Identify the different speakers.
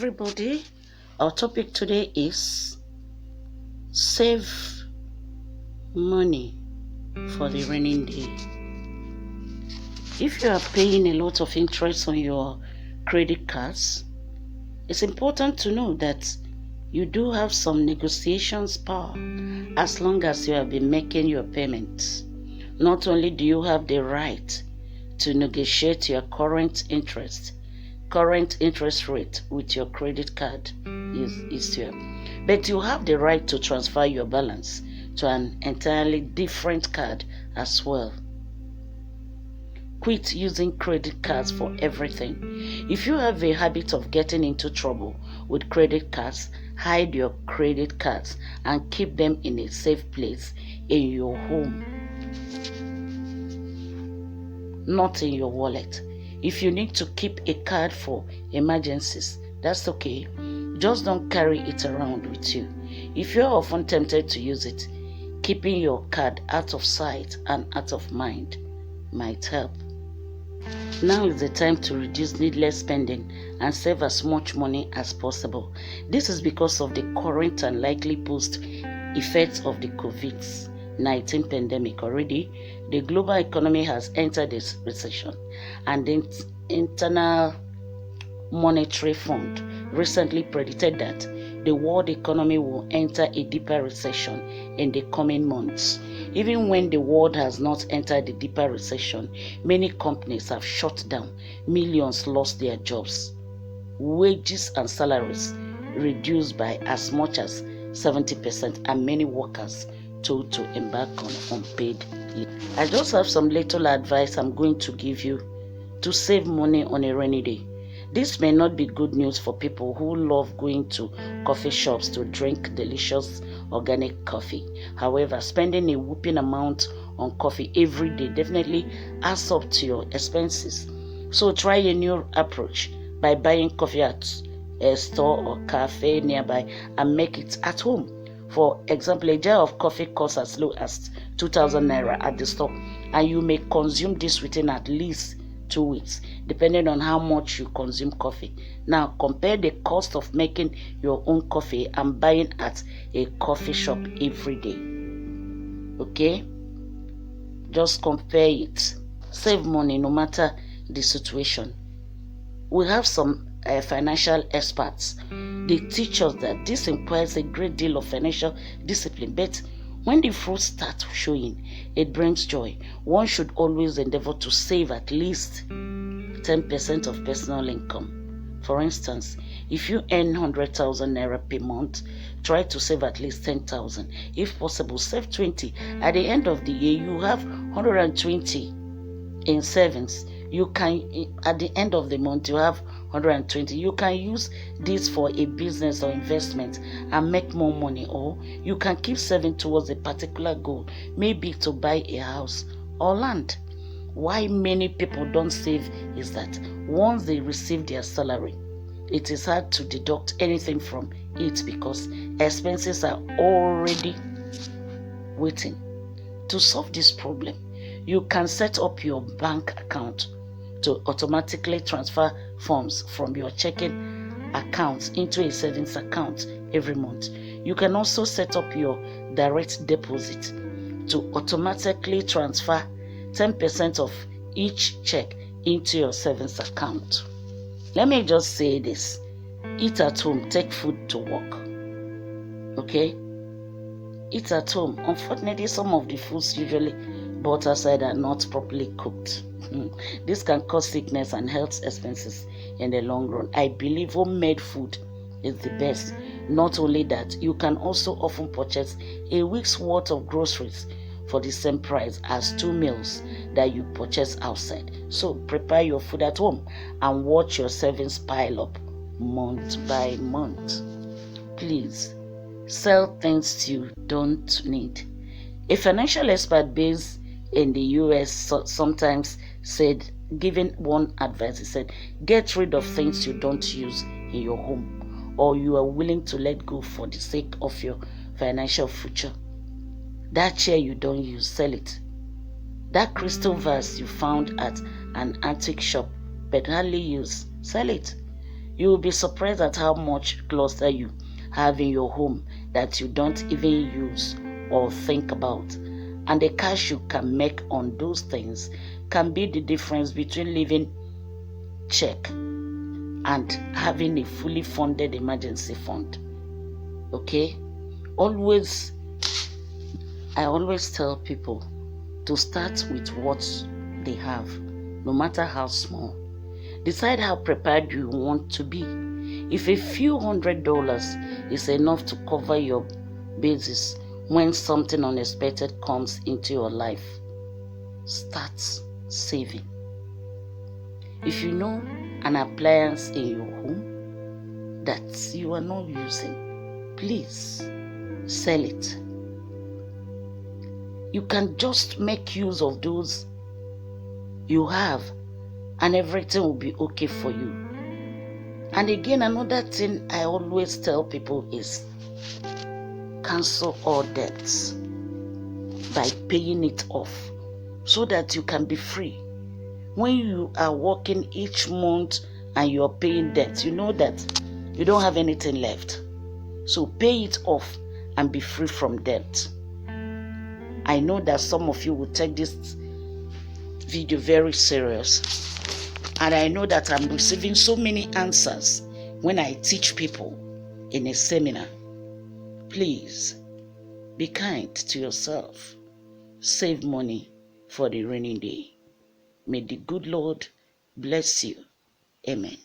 Speaker 1: everybody. Our topic today is save money for the raining day. If you are paying a lot of interest on your credit cards, it's important to know that you do have some negotiations power as long as you have been making your payments. Not only do you have the right to negotiate your current interest rate with your credit card is here, but you have the right to transfer your balance to an entirely different card as well. Quit using credit cards for everything. If you have a habit of getting into trouble with credit cards, hide your credit cards and keep them in a safe place in your home, not in your wallet. If you need to keep a card for emergencies, that's okay. Just don't carry it around with you. If you're often tempted to use it, keeping your card out of sight and out of mind might help. Now is the time to reduce needless spending and save as much money as possible. This is because of the current and likely post effects of the COVID-19 pandemic. Already, the global economy has entered this recession, and the International Monetary Fund recently predicted that the world economy will enter a deeper recession in the coming months. Even when the world has not entered the deeper recession, many companies have shut down, millions lost their jobs, wages and salaries reduced by as much as 70%, and many workers told to embark on unpaid leave. I just have some little advice I'm going to give you to save money on a rainy day. This may not be good news for people who love going to coffee shops to drink delicious organic coffee. However, spending a whopping amount on coffee every day definitely adds up to your expenses. So try a new approach by buying coffee at a store or cafe nearby and make it at home. For example, a jar of coffee costs as low as 2,000 naira at the store, and you may consume this within at least 2 weeks, depending on how much you consume coffee. Now, compare the cost of making your own coffee and buying at a coffee shop every day. Okay? Just compare it. Save money no matter the situation. We have some financial experts. They teach us that this requires a great deal of financial discipline, but when the fruits start showing, it brings joy. One should always endeavor to save at least 10% of personal income. For instance, if you earn 100,000 naira per month, try to save at least 10,000. If possible, save 20. At the end of the year, you have 120 in savings. You can, at the end of the month, you have 120. You can use this for a business or investment and make more money, or you can keep saving towards a particular goal, maybe to buy a house or land. Why many people don't save is that once they receive their salary, it is hard to deduct anything from it because expenses are already waiting. To solve this problem, you can set up your bank account to automatically transfer funds from your checking account into a savings account every month. You can also set up your direct deposit to automatically transfer 10% of each check into your savings account. Let me just say this: eat at home, take food to work. Okay? Eat at home. Unfortunately, some of the foods usually bought outside are not properly cooked. This can cause sickness and health expenses in the long run. I believe homemade food is the best. Not only that, you can also often purchase a week's worth of groceries for the same price as 2 meals that you purchase outside. So prepare your food at home and watch your savings pile up month by month. Please, sell things you don't need. A financial expert based in the US sometimes said, giving one advice, he said, get rid of things you don't use in your home or you are willing to let go for the sake of your financial future. That chair you don't use, sell it. That crystal vase you found at an antique shop but hardly used, sell it. You will be surprised at how much cluster you have in your home that you don't even use or think about. And the cash you can make on those things can be the difference between living check and having a fully funded emergency fund. Okay? I always tell people to start with what they have, no matter how small. Decide how prepared you want to be. If a few $100s is enough to cover your basis when something unexpected comes into your life, start saving. If you know an appliance in your home that you are not using, please sell it. You can just make use of those you have and everything will be okay for you. And again, another thing I always tell people is cancel all debts by paying it off so that you can be free. When you are working each month and you are paying debts, you know that you don't have anything left. So pay it off and be free from debt. I know that some of you will take this video very serious. And I know that I'm receiving so many answers when I teach people in a seminar. Please, be kind to yourself. Save money for the rainy day. May the good Lord bless you. Amen.